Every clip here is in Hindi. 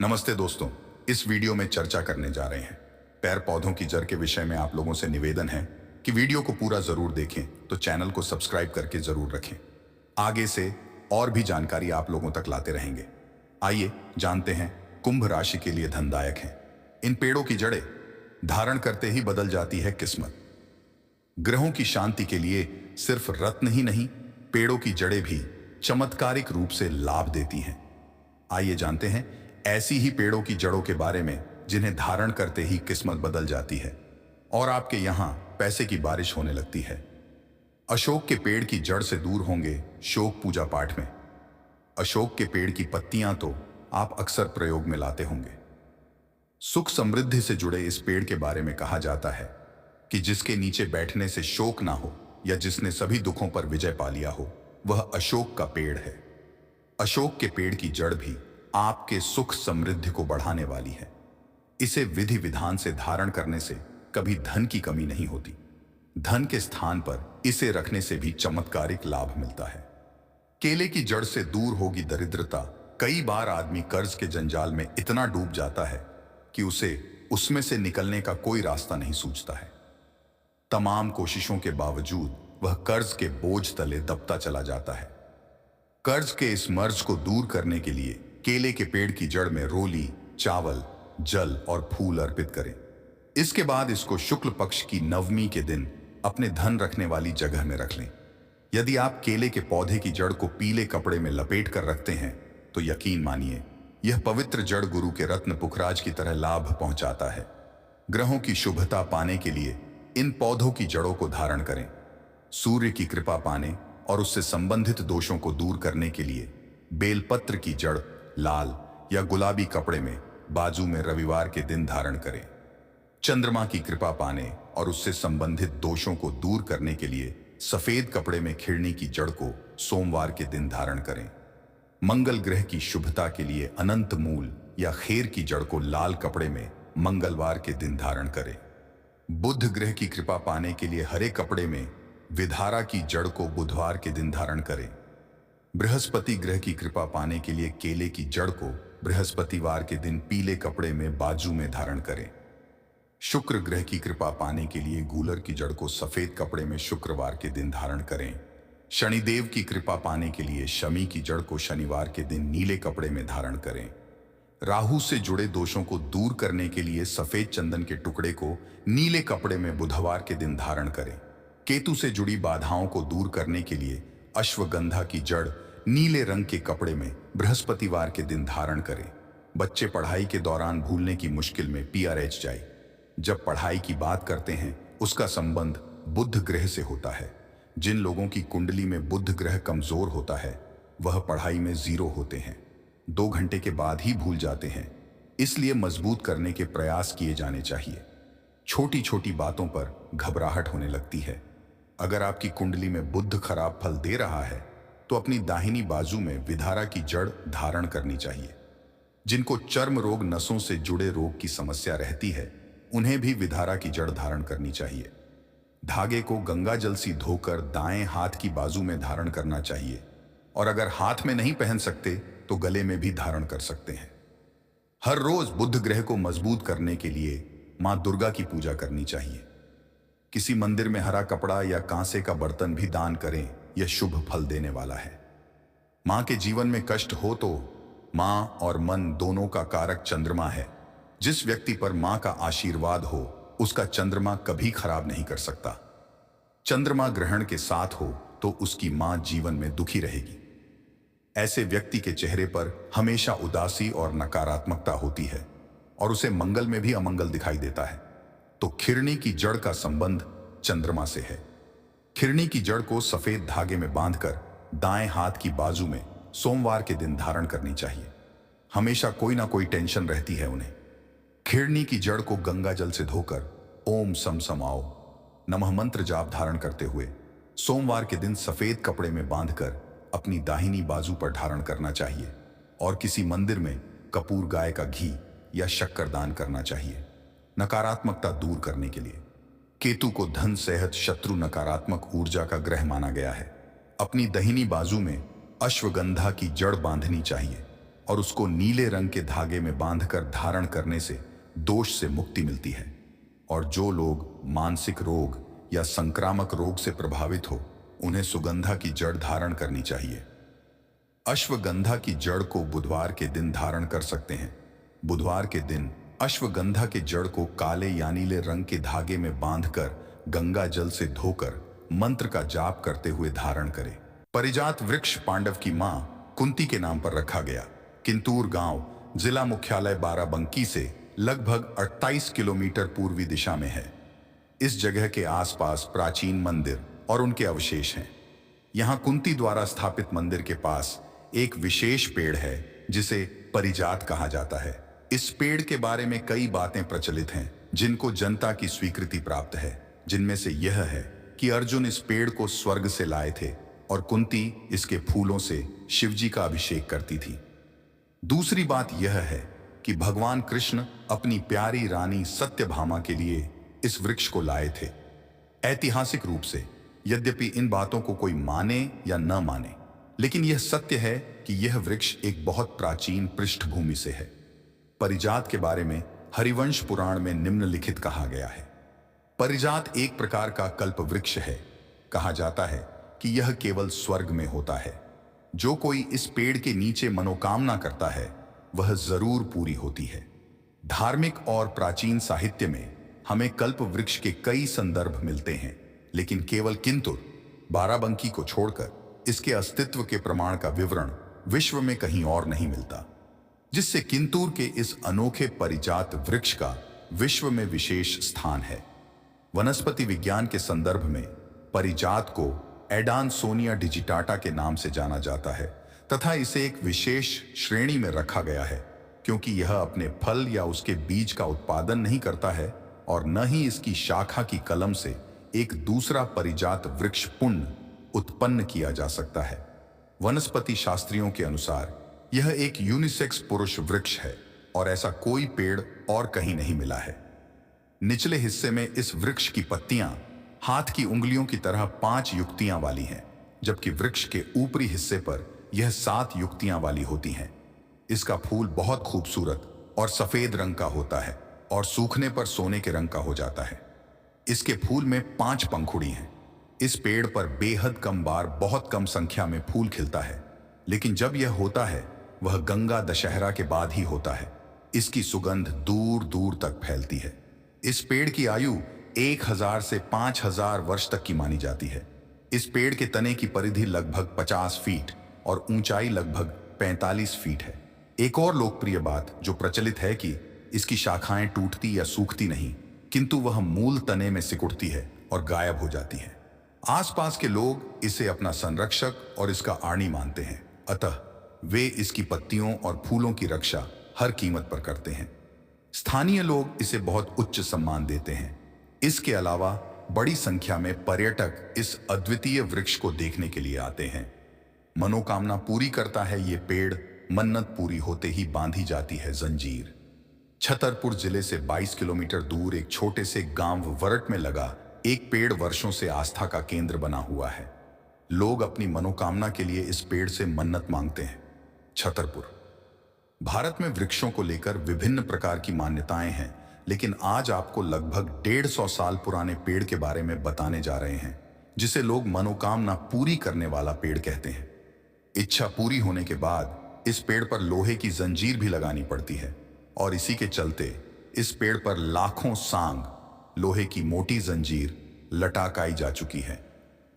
नमस्ते दोस्तों। इस वीडियो में चर्चा करने जा रहे हैं पैर पौधों की जड़ के विषय में। आप लोगों से निवेदन है कि वीडियो को पूरा जरूर देखें, तो चैनल को सब्सक्राइब करके जरूर रखें। आगे से और भी जानकारी आप लोगों तक लाते रहेंगे। आइए जानते हैं। कुंभ राशि के लिए धनदायक है। इन पेड़ों की जड़ें धारण करते ही बदल जाती है किस्मत। ग्रहों की शांति के लिए सिर्फ रत्न ही नहीं, पेड़ों की जड़ें भी चमत्कारिक रूप से लाभ देती हैं। आइए जानते हैं ऐसी ही पेड़ों की जड़ों के बारे में जिन्हें धारण करते ही किस्मत बदल जाती है और आपके यहां पैसे की बारिश होने लगती है। अशोक के पेड़ की जड़ से दूर होंगे शोक पूजा पाठ में। अशोक के पेड़ की पत्तियां तो आप अक्सर प्रयोग में लाते होंगे। सुख समृद्धि से जुड़े इस पेड़ के बारे में कहा जाता है कि जिसके नीचे बैठने से शोक ना हो या जिसने सभी दुखों पर विजय पा लिया हो, वह अशोक का पेड़ है। अशोक के पेड़ की जड़ भी आपके सुख समृद्धि को बढ़ाने वाली है। इसे विधि विधान से धारण करने से कभी धन की कमी नहीं होती। धन के स्थान पर इसे रखने से भी चमत्कारिक लाभ मिलता है। केले की जड़ से दूर होगी दरिद्रता। कई बार आदमी कर्ज के जंजाल में इतना डूब जाता है कि उसे उसमें से निकलने का कोई रास्ता नहीं सूझता है। तमाम कोशिशों के बावजूद वह कर्ज के बोझ तले दबता चला जाता है। कर्ज के इस मर्ज को दूर करने के लिए केले के पेड़ की जड़ में रोली, चावल, जल और फूल अर्पित करें। इसके बाद इसको शुक्ल पक्ष की नवमी के दिन अपने धन रखने वाली जगह में रख लें। यदि आप केले के पौधे की जड़ को पीले कपड़े में लपेट कर रखते हैं तो यकीन मानिए यह पवित्र जड़ गुरु के रत्न पुखराज की तरह लाभ पहुंचाता है। ग्रहों की शुभता पाने के लिए इन पौधों की जड़ों को धारण करें। सूर्य की कृपा पाने और उससे संबंधित दोषों को दूर करने के लिए बेलपत्र की जड़ लाल या गुलाबी कपड़े में बाजू में रविवार के दिन धारण करें। चंद्रमा की कृपा पाने और उससे संबंधित दोषों को दूर करने के लिए सफेद कपड़े में खिड़नी की जड़ को सोमवार के दिन धारण करें। मंगल ग्रह की शुभता के लिए अनंत मूल या खेर की जड़ को लाल कपड़े में मंगलवार के दिन धारण करें। बुध ग्रह की कृपा पाने के लिए हरे कपड़े में विधारा की जड़ को बुधवार के दिन धारण करें। बृहस्पति ग्रह की कृपा पाने के लिए केले की जड़ को बृहस्पतिवार के दिन पीले कपड़े में बाजू में धारण करें। शुक्र ग्रह की कृपा पाने के लिए गूलर की जड़ को सफेद कपड़े में शुक्रवार के दिन धारण करें। शनिदेव की कृपा पाने के लिए शमी की जड़ को शनिवार के दिन नीले कपड़े में धारण करें। राहु से जुड़े दोषों को दूर करने के लिए सफेद चंदन के टुकड़े को नीले कपड़े में बुधवार के दिन धारण करें। केतु से जुड़ी बाधाओं को दूर करने के लिए अश्वगंधा की जड़ नीले रंग के कपड़े में बृहस्पतिवार के दिन धारण करें। बच्चे पढ़ाई के दौरान भूलने की मुश्किल में PRH जाए। जब पढ़ाई की बात करते हैं उसका संबंध बुध ग्रह से होता है। जिन लोगों की कुंडली में बुध ग्रह कमजोर होता है वह पढ़ाई में 0 होते हैं, 2 घंटे के बाद ही भूल जाते हैं। इसलिए मजबूत करने के प्रयास किए जाने चाहिए। छोटी छोटी बातों पर घबराहट होने लगती है। अगर आपकी कुंडली में बुध खराब फल दे रहा है तो अपनी दाहिनी बाजू में विधारा की जड़ धारण करनी चाहिए। जिनको चर्म रोग, नसों से जुड़े रोग की समस्या रहती है उन्हें भी विधारा की जड़ धारण करनी चाहिए। धागे को गंगा जल से धोकर दाएं हाथ की बाजू में धारण करना चाहिए और अगर हाथ में नहीं पहन सकते तो गले में भी धारण कर सकते हैं। हर रोज बुध ग्रह को मजबूत करने के लिए मां दुर्गा की पूजा करनी चाहिए। किसी मंदिर में हरा कपड़ा या कांसे का बर्तन भी दान करें, यह शुभ फल देने वाला है। मां के जीवन में कष्ट हो तो मां और मन दोनों का कारक चंद्रमा है। जिस व्यक्ति पर मां का आशीर्वाद हो उसका चंद्रमा कभी खराब नहीं कर सकता। चंद्रमा ग्रहण के साथ हो तो उसकी मां जीवन में दुखी रहेगी। ऐसे व्यक्ति के चेहरे पर हमेशा उदासी और नकारात्मकता होती है और उसे मंगल में भी अमंगल दिखाई देता है। तो खिरनी की जड़ का संबंध चंद्रमा से है। खिरनी की जड़ को सफेद धागे में बांधकर दाएं हाथ की बाजू में सोमवार के दिन धारण करनी चाहिए। हमेशा कोई ना कोई टेंशन रहती है उन्हें। खिरनी की जड़ को गंगा जल से धोकर ओम सम समाओ नमः मंत्र जाप धारण करते हुए सोमवार के दिन सफेद कपड़े में बांधकर अपनी दाहिनी बाजू पर धारण करना चाहिए और किसी मंदिर में कपूर गाय का घी या शक्कर दान करना चाहिए, नकारात्मकता दूर करने के लिए। केतु को धन, सेहत, शत्रु, नकारात्मक ऊर्जा का ग्रह माना गया है। अपनी दाहिनी बाजू में अश्वगंधा की जड़ बांधनी चाहिए और उसको नीले रंग के धागे में बांधकर धारण करने से दोष से मुक्ति मिलती है। और जो लोग मानसिक रोग या संक्रामक रोग से प्रभावित हो, उन्हें सुगंधा की जड़ धारण करनी चाहिए। अश्वगंधा की जड़ को बुधवार के दिन धारण कर सकते हैं। बुधवार के दिन अश्वगंधा के जड़ को काले या नीले रंग के धागे में बांधकर गंगा जल से धोकर मंत्र का जाप करते हुए धारण करें। परिजात वृक्ष पांडव की मां कुंती के नाम पर रखा गया। किंतूर गांव जिला मुख्यालय बाराबंकी से लगभग 28 किलोमीटर पूर्वी दिशा में है। इस जगह के आसपास प्राचीन मंदिर और उनके अवशेष हैं। यहां कुंती द्वारा स्थापित मंदिर के पास एक विशेष पेड़ है जिसे परिजात कहा जाता है। इस पेड़ के बारे में कई बातें प्रचलित हैं जिनको जनता की स्वीकृति प्राप्त है, जिनमें से यह है कि अर्जुन इस पेड़ को स्वर्ग से लाए थे और कुंती इसके फूलों से शिवजी का अभिषेक करती थी। दूसरी बात यह है कि भगवान कृष्ण अपनी प्यारी रानी सत्यभामा के लिए इस वृक्ष को लाए थे। ऐतिहासिक रूप से यद्यपि इन बातों को कोई माने या न माने, लेकिन यह सत्य है कि यह वृक्ष एक बहुत प्राचीन पृष्ठभूमि से है। परिजात के बारे में हरिवंश पुराण में निम्नलिखित कहा गया है। परिजात एक प्रकार का कल्प वृक्ष है। कहा जाता है कि यह केवल स्वर्ग में होता है। जो कोई इस पेड़ के नीचे मनोकामना करता है वह जरूर पूरी होती है। धार्मिक और प्राचीन साहित्य में हमें कल्प वृक्ष के कई संदर्भ मिलते हैं, लेकिन केवल किंतुर बाराबंकी को छोड़कर इसके अस्तित्व के प्रमाण का विवरण विश्व में कहीं और नहीं मिलता, जिससे किंतूर के इस अनोखे परिजात वृक्ष का विश्व में विशेष स्थान है। वनस्पति विज्ञान के संदर्भ में परिजात को एडानसोनिया डिजिटाटा के नाम से जाना जाता है तथा इसे एक विशेष श्रेणी में रखा गया है, क्योंकि यह अपने फल या उसके बीज का उत्पादन नहीं करता है और न ही इसकी शाखा की कलम से एक दूसरा परिजात वृक्ष पुण्य उत्पन्न किया जा सकता है। वनस्पति शास्त्रियों के अनुसार यह एक यूनिसेक्स पुरुष वृक्ष है और ऐसा कोई पेड़ और कहीं नहीं मिला है। निचले हिस्से में इस वृक्ष की पत्तियां हाथ की उंगलियों की तरह 5 युक्तियां वाली हैं, जबकि वृक्ष के ऊपरी हिस्से पर यह 7 युक्तियां वाली होती हैं। इसका फूल बहुत खूबसूरत और सफेद रंग का होता है और सूखने पर सोने के रंग का हो जाता है। इसके फूल में 5 पंखुड़ी हैं। इस पेड़ पर बेहद कम बार बहुत कम संख्या में फूल खिलता है, लेकिन जब यह होता है वह गंगा दशहरा के बाद ही होता है। इसकी सुगंध दूर दूर तक फैलती है। इस पेड़ की आयु 1000 से 5000 वर्ष तक की मानी जाती है। इस पेड़ के तने की परिधि लगभग 50 फीट और ऊंचाई लगभग 45 फीट है। एक और लोकप्रिय बात जो प्रचलित है कि इसकी शाखाएं टूटती या सूखती नहीं, किंतु वह मूल तने में सिकुड़ती है और गायब हो जाती है। आसपास के लोग इसे अपना संरक्षक और इसका आड़ी मानते हैं, अतः वे इसकी पत्तियों और फूलों की रक्षा हर कीमत पर करते हैं। स्थानीय लोग इसे बहुत उच्च सम्मान देते हैं। इसके अलावा बड़ी संख्या में पर्यटक इस अद्वितीय वृक्ष को देखने के लिए आते हैं। मनोकामना पूरी करता है ये पेड़। मन्नत पूरी होते ही बांधी जाती है जंजीर। छतरपुर जिले से 22 किलोमीटर दूर एक छोटे से गांव वरट में लगा एक पेड़ वर्षों से आस्था का केंद्र बना हुआ है। लोग अपनी मनोकामना के लिए इस पेड़ से मन्नत मांगते हैं। छतरपुर भारत में वृक्षों को लेकर विभिन्न प्रकार की मान्यताएं हैं, लेकिन आज आपको लगभग 150 साल पुराने पेड़ के बारे में बताने जा रहे हैं, जिसे लोग मनोकामना पूरी करने वाला पेड़ कहते हैं। इच्छा पूरी होने के बाद इस पेड़ पर लोहे की जंजीर भी लगानी पड़ती है और इसी के चलते इस पेड़ पर लाखों सांग लोहे की मोटी जंजीर लटकाई जा चुकी है।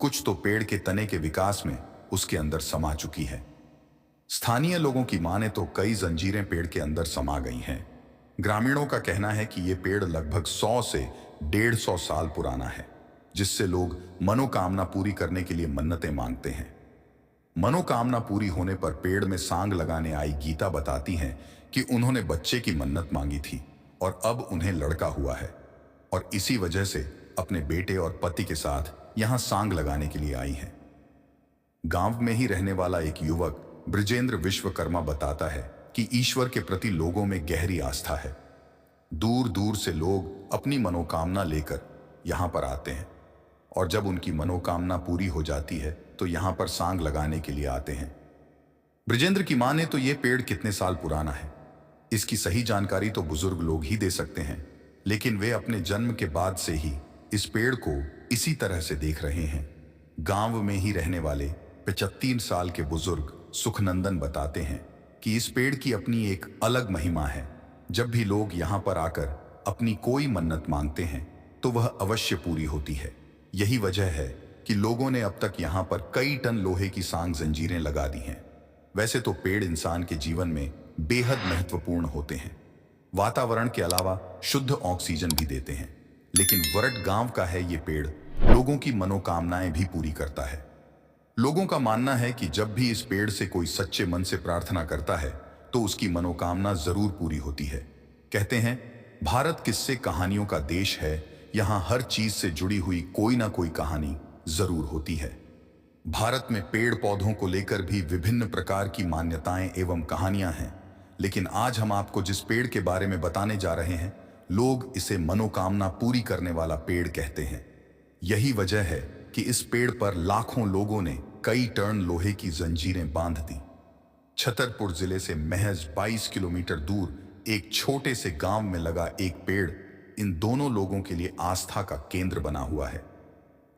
कुछ तो पेड़ के तने के विकास में उसके अंदर समा चुकी है। स्थानीय लोगों की माने तो कई जंजीरें पेड़ के अंदर समा गई हैं। ग्रामीणों का कहना है कि यह पेड़ लगभग 100 से 150 साल पुराना है, जिससे लोग मनोकामना पूरी करने के लिए मन्नतें मांगते हैं। मनोकामना पूरी होने पर पेड़ में सांग लगाने आई गीता बताती हैं कि उन्होंने बच्चे की मन्नत मांगी थी और अब उन्हें लड़का हुआ है और इसी वजह से अपने बेटे और पति के साथ यहां सांग लगाने के लिए आई हैं। गांव में ही रहने वाला एक युवक ब्रजेंद्र विश्वकर्मा बताता है कि ईश्वर के प्रति लोगों में गहरी आस्था है। दूर दूर से लोग अपनी मनोकामना लेकर यहां पर आते हैं और जब उनकी मनोकामना पूरी हो जाती है तो यहां पर सांग लगाने के लिए आते हैं। ब्रजेंद्र की मां ने तो ये पेड़ कितने साल पुराना है, इसकी सही जानकारी तो बुजुर्ग लोग ही दे सकते हैं, लेकिन वे अपने जन्म के बाद से ही इस पेड़ को इसी तरह से देख रहे हैं। गांव में ही रहने वाले 75 साल के बुजुर्ग सुखनंदन बताते हैं कि इस पेड़ की अपनी एक अलग महिमा है। जब भी लोग यहाँ पर आकर अपनी कोई मन्नत मांगते हैं तो वह अवश्य पूरी होती है। यही वजह है कि लोगों ने अब तक यहाँ पर कई टन लोहे की सांग जंजीरें लगा दी हैं। वैसे तो पेड़ इंसान के जीवन में बेहद महत्वपूर्ण होते हैं, वातावरण के अलावा शुद्ध ऑक्सीजन भी देते हैं, लेकिन वरट गांव का है ये पेड़ लोगों की मनोकामनाएं भी पूरी करता है। लोगों का मानना है कि जब भी इस पेड़ से कोई सच्चे मन से प्रार्थना करता है तो उसकी मनोकामना जरूर पूरी होती है। कहते हैं भारत किस्से कहानियों का देश है, यहाँ हर चीज से जुड़ी हुई कोई ना कोई कहानी जरूर होती है। भारत में पेड़ पौधों को लेकर भी विभिन्न प्रकार की मान्यताएं एवं कहानियां हैं, लेकिन आज हम आपको जिस पेड़ के बारे में बताने जा रहे हैं, लोग इसे मनोकामना पूरी करने वाला पेड़ कहते हैं। यही वजह है कि इस पेड़ पर लाखों लोगों ने कई टन लोहे की जंजीरें बांध दी। छतरपुर जिले से महज 22 किलोमीटर दूर एक छोटे से गांव में लगा एक पेड़ इन दोनों लोगों के लिए आस्था का केंद्र बना हुआ है।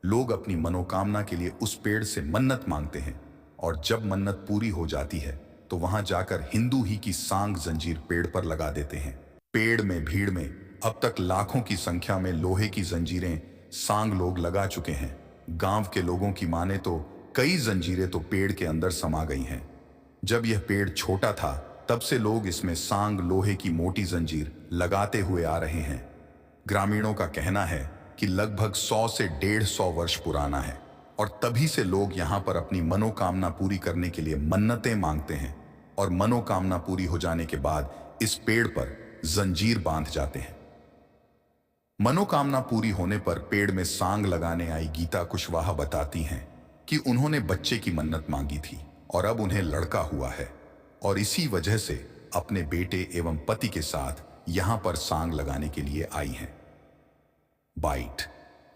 लोग अपनी मनोकामना के लिए उस पेड़ से मन्नत मांगते हैं और जब मन्नत पूरी हो जाती है तो वहां जाकर हिंदू ही की सांग जंजीर पेड़ पर लगा देते हैं। पेड़ में भीड़ में अब तक लाखों की संख्या में लोहे की जंजीरें सांग लोग लगा चुके हैं। गांव के लोगों की माने तो कई जंजीरें तो पेड़ के अंदर समा गई हैं। जब यह पेड़ छोटा था तब से लोग इसमें सांग लोहे की मोटी जंजीर लगाते हुए आ रहे हैं। ग्रामीणों का कहना है कि लगभग 100 से 150 वर्ष पुराना है और तभी से लोग यहाँ पर अपनी मनोकामना पूरी करने के लिए मन्नतें मांगते हैं और मनोकामना पूरी हो जाने के बाद इस पेड़ पर जंजीर बांध जाते हैं। मनोकामना पूरी होने पर पेड़ में सांग लगाने आई गीता कुशवाहा बताती हैं कि उन्होंने बच्चे की मन्नत मांगी थी और अब उन्हें लड़का हुआ है और इसी वजह से अपने बेटे एवं पति के साथ यहां पर सांग लगाने के लिए आई हैं। बाइट।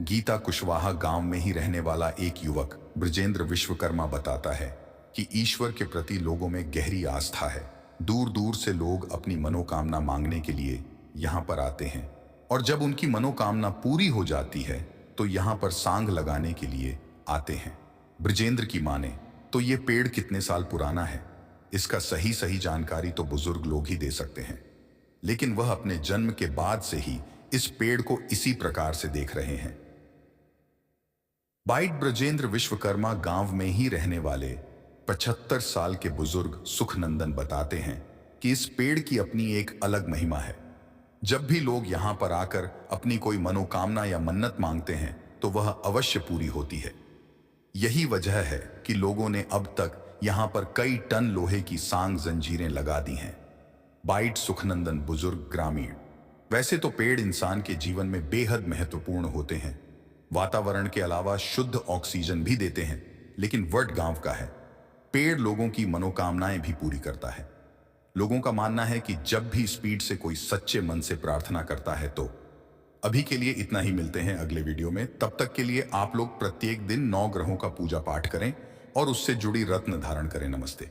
गीता कुशवाहा गांव में ही रहने वाला एक युवक ब्रजेंद्र विश्वकर्मा बताता है कि ईश्वर के प्रति लोगों में गहरी आस्था है। दूर दूर से लोग अपनी मनोकामना मांगने के लिए यहाँ पर आते हैं और जब उनकी मनोकामना पूरी हो जाती है तो यहाँ पर सांग लगाने के लिए आते हैं। ब्रजेंद्र की माने तो ये पेड़ कितने साल पुराना है, इसका सही जानकारी तो बुजुर्ग लोग ही दे सकते हैं, लेकिन वह अपने जन्म के बाद से ही इस पेड़ को इसी प्रकार से देख रहे हैं। बाइट। ब्रजेंद्र विश्वकर्मा गांव में ही रहने वाले 75 साल के बुजुर्ग सुखनंदन बताते हैं कि इस पेड़ की अपनी एक अलग महिमा है। जब भी लोग यहाँ पर आकर अपनी कोई मनोकामना या मन्नत मांगते हैं तो वह अवश्य पूरी होती है। यही वजह है कि लोगों ने अब तक यहाँ पर कई टन लोहे की सांग जंजीरें लगा दी हैं। बाइट। सुखनंदन बुजुर्ग ग्रामीण। वैसे तो पेड़ इंसान के जीवन में बेहद महत्वपूर्ण होते हैं, वातावरण के अलावा शुद्ध ऑक्सीजन भी देते हैं, लेकिन वट गांव का है पेड़ लोगों की मनोकामनाएं भी पूरी करता है। लोगों का मानना है कि जब भी स्पीड से कोई सच्चे मन से प्रार्थना करता है तो। अभी के लिए इतना ही, मिलते हैं अगले वीडियो में। तब तक के लिए आप लोग प्रत्येक दिन 9 ग्रहों का पूजा पाठ करें और उससे जुड़ी रत्न धारण करें। नमस्ते।